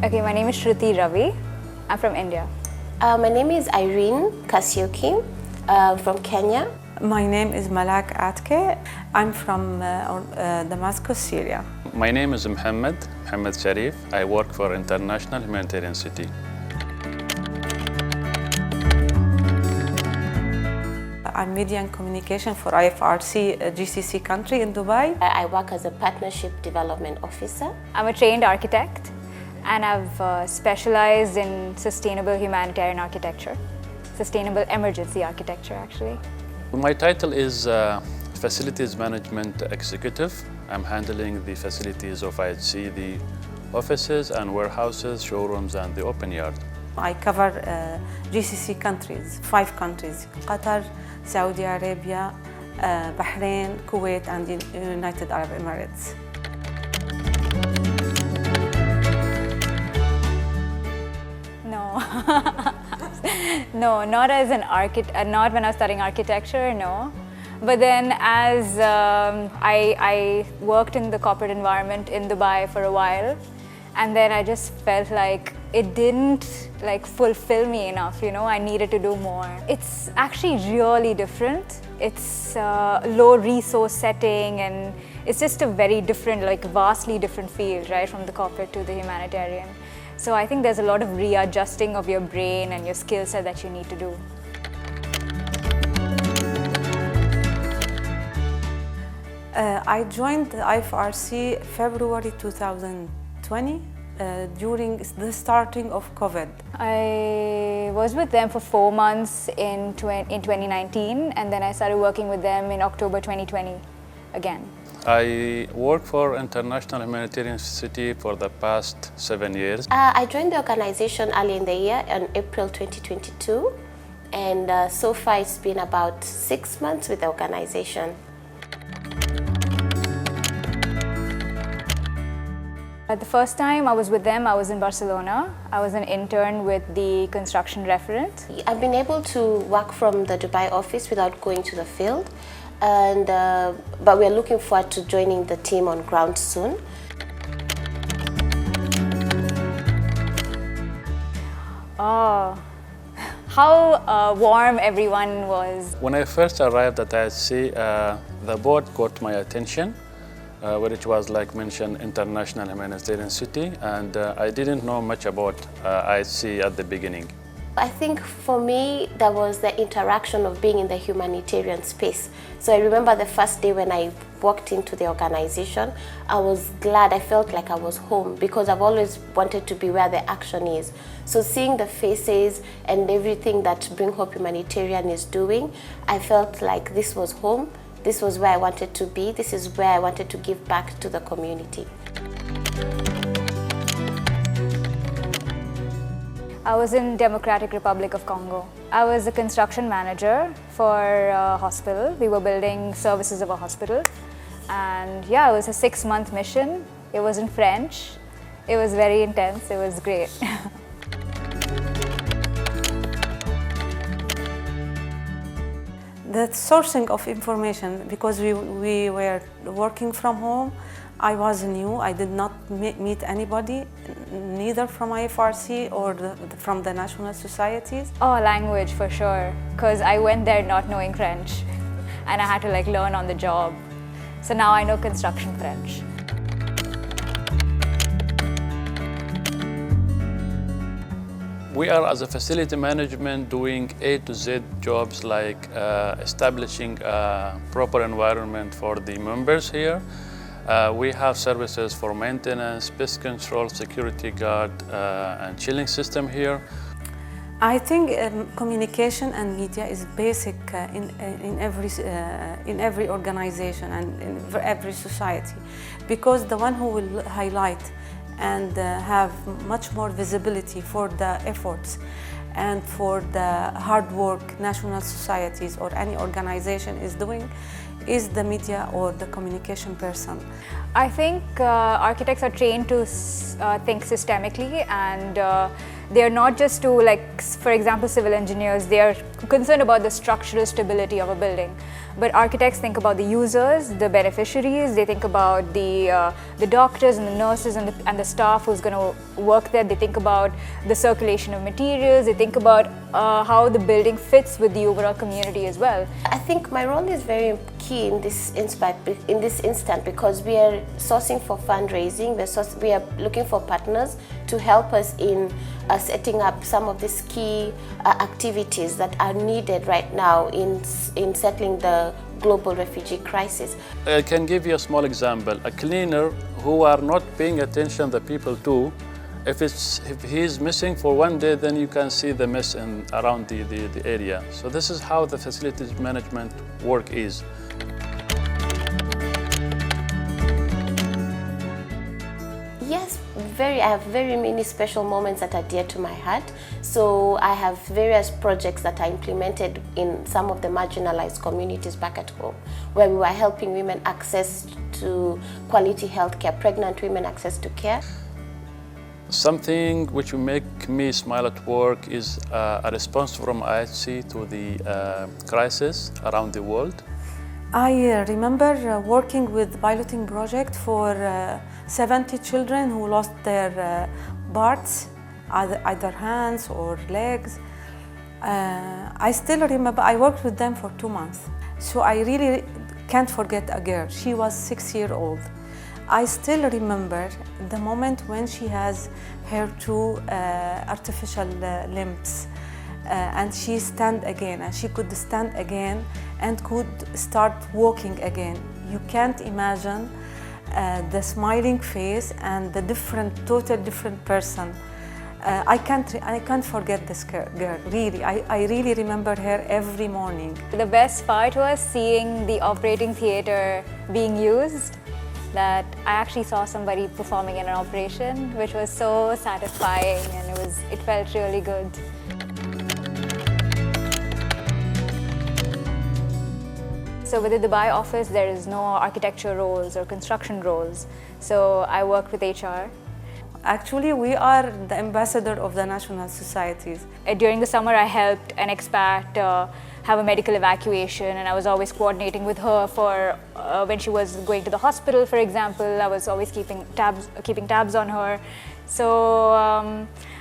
Okay, my name is Shruti Ravi. I'm from India. My name is Irene Kasioki from Kenya. My name is Malak Atke. I'm from Damascus, Syria. My name is Mohammed Sharif. I work for International Humanitarian City. I'm Media and Communication for IFRC, a GCC country in Dubai. I work as a Partnership Development Officer. I'm a trained architect and I've specialized in sustainable humanitarian architecture, sustainable emergency architecture actually. My title is Facilities Management Executive. I'm handling the facilities of IHC, the offices and warehouses, showrooms and the open yard. I cover GCC countries, 5 countries: Qatar, Saudi Arabia, Bahrain, Kuwait and the United Arab Emirates. No, no, not as an architect, not when I was studying architecture, no. But then as I worked in the corporate environment in Dubai for a while, and then I just felt like it didn't fulfill me enough, you know, I needed to do more. It's actually really different. It's low resource setting and it's just a very different, vastly different field, right, from the corporate to the humanitarian. So I think there's a lot of readjusting of your brain and your skill set that you need to do. I joined the IFRC February 2020 during the starting of COVID. I was with them for 4 months in 2019 and then I started working with them in October 2020 again. I work for International Humanitarian City for the past 7 years. I joined the organization early in the year in April 2022 and so far it's been about 6 months with the organization. The first time I was with them, I was in Barcelona. I was an intern with the construction referent. I've been able to work from the Dubai office without going to the field, and but we're looking forward to joining the team on ground soon. Oh, how warm everyone was. When I first arrived at IHC, the board caught my attention, which was, like mentioned, International Humanitarian City, and I didn't know much about IHC at the beginning. I think for me, there was the interaction of being in the humanitarian space. So I remember the first day when I walked into the organization, I was glad, I felt like I was home because I've always wanted to be where the action is. So seeing the faces and everything that Bring Hope Humanitarian is doing, I felt like this was home. This was where I wanted to be. This is where I wanted to give back to the community. I was in Democratic Republic of Congo. I was a construction manager for a hospital. We were building services of a hospital. And yeah, it was a 6-month mission. It was in French. It was very intense. It was great. The sourcing of information, because we were working from home, I was new. I did not meet anybody, neither from IFRC or from the national societies. Oh, language for sure, because I went there not knowing French and I had to learn on the job. So now I know construction French. We are, as a facility management, doing A to Z jobs like establishing a proper environment for the members here. We have services for maintenance, pest control, security guard, and chilling system here. I think communication and media is basic in every organization and in every society, because the one who will highlight and have much more visibility for the efforts and for the hard work national societies or any organization is doing is the media or the communication person. I think architects are trained to think systemically and They are not just to, like, for example, civil engineers, they are concerned about the structural stability of a building. But architects think about the users, the beneficiaries, they think about the doctors and the nurses and the staff who's going to work there. They think about the circulation of materials, they think about how the building fits with the overall community as well. I think my role is very key in this instant because we are sourcing for fundraising, we are looking for partners to help us in setting up some of these key activities that are needed right now in settling the global refugee crisis. I can give you a small example. A cleaner who are not paying attention the people to, if he's missing for one day, then you can see the mess around the area. So this is how the facilities management work is. Yes, I have very many special moments that are dear to my heart. So I have various projects that are implemented in some of the marginalized communities back at home, where we were helping women access to quality healthcare, pregnant women access to care. Something which will make me smile at work is a response from IFRC to the crisis around the world. I remember working with piloting project for 70 children who lost their parts, either hands or legs. I still remember I worked with them for 2 months. So I really can't forget a girl. She was 6 years old. I still remember the moment when she has her 2 artificial limbs. And she stand again, and she could stand again and could start walking again. You can't imagine the smiling face and the total different person. I can't forget this girl, really. I really remember her every morning. The best part was seeing the operating theater being used, that I actually saw somebody performing in an operation, which was so satisfying, and it felt really good. So with the Dubai office, there is no architecture roles or construction roles. So I worked with HR. Actually, we are the ambassador of the national societies. During the summer, I helped an expat have a medical evacuation, and I was always coordinating with her for when she was going to the hospital, for example. I was always keeping tabs on her. So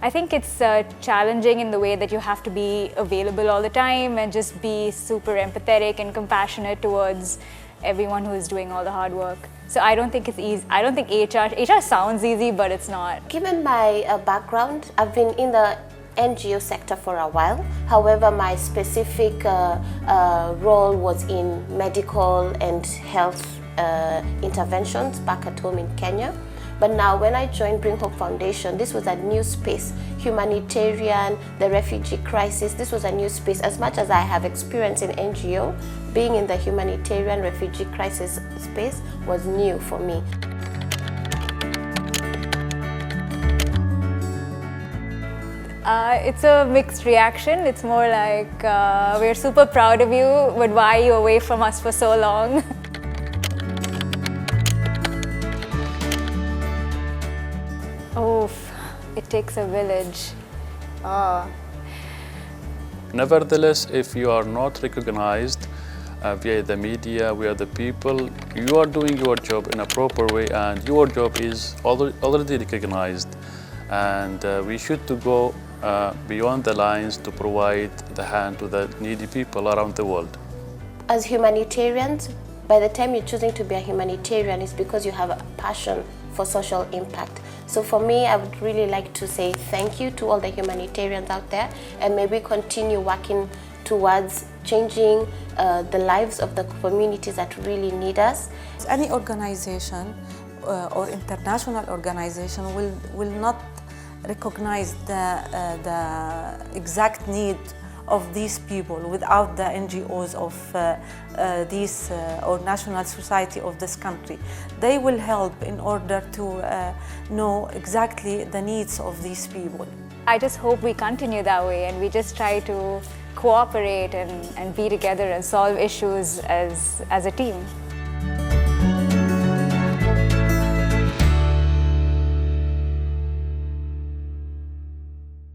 I think it's challenging in the way that you have to be available all the time and just be super empathetic and compassionate towards everyone who is doing all the hard work. So I don't think it's easy. I don't think HR sounds easy, but it's not. Given my background, I've been in the NGO sector for a while. However, my specific role was in medical and health interventions back at home in Kenya. But now when I joined Bring Hope Foundation, this was a new space. Humanitarian, the refugee crisis, this was a new space. As much as I have experience in NGO, being in the humanitarian refugee crisis space was new for me. It's a mixed reaction. It's more like, we're super proud of you, but why are you away from us for so long? Oof, it takes a village. Nevertheless, if you are not recognized via the media, via the people, you are doing your job in a proper way, and your job is already recognized. And we should to go beyond the lines to provide the hand to the needy people around the world. As humanitarians, by the time you're choosing to be a humanitarian, it's because you have a passion for social impact. So for me, I would really like to say thank you to all the humanitarians out there, and maybe continue working towards changing the lives of the communities that really need us. Any organization or international organization will not recognize the exact need of these people without the NGOs of these or national society of this country. They will help in order to know exactly the needs of these people. I just hope we continue that way, and we just try to cooperate and be together and solve issues as a team.